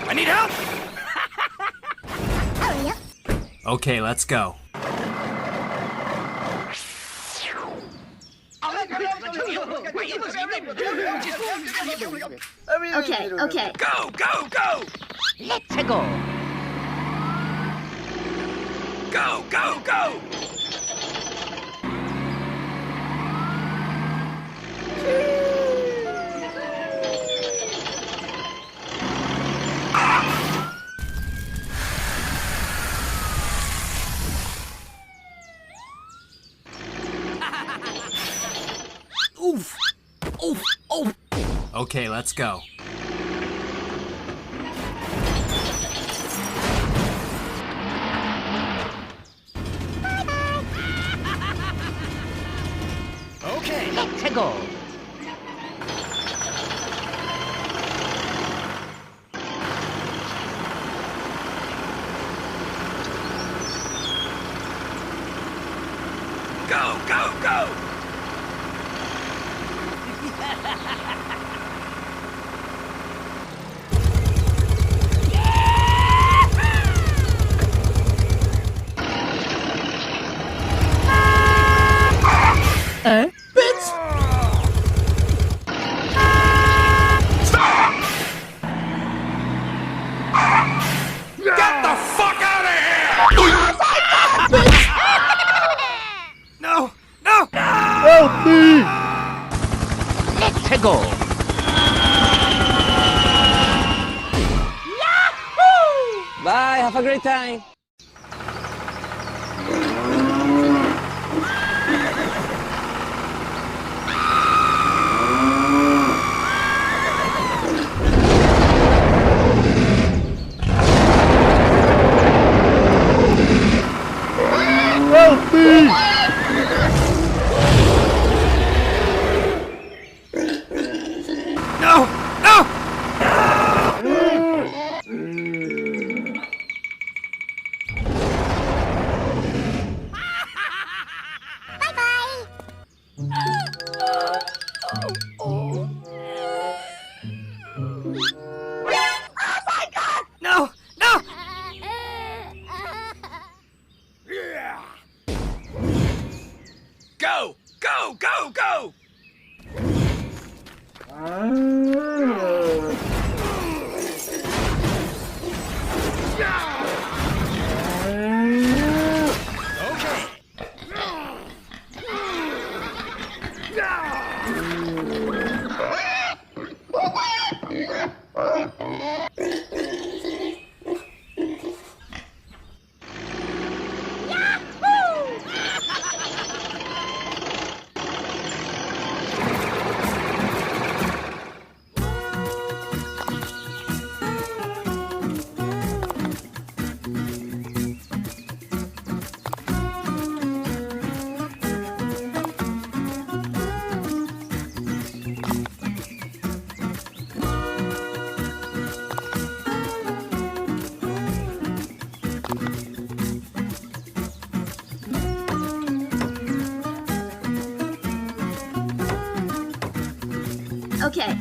I need help! Okay, let's go. Okay. Go, go, go! Let's go. Go, go, go! Oof! Oof! Oof! Okay, let's go. Okay. Let's go. Go, go, go! Get the fuck out of here! No! No! Help me! Let's go. Bye, have a great time. Help me! No! No! No! No! Go! Go! Go! Go! Okay. Okay.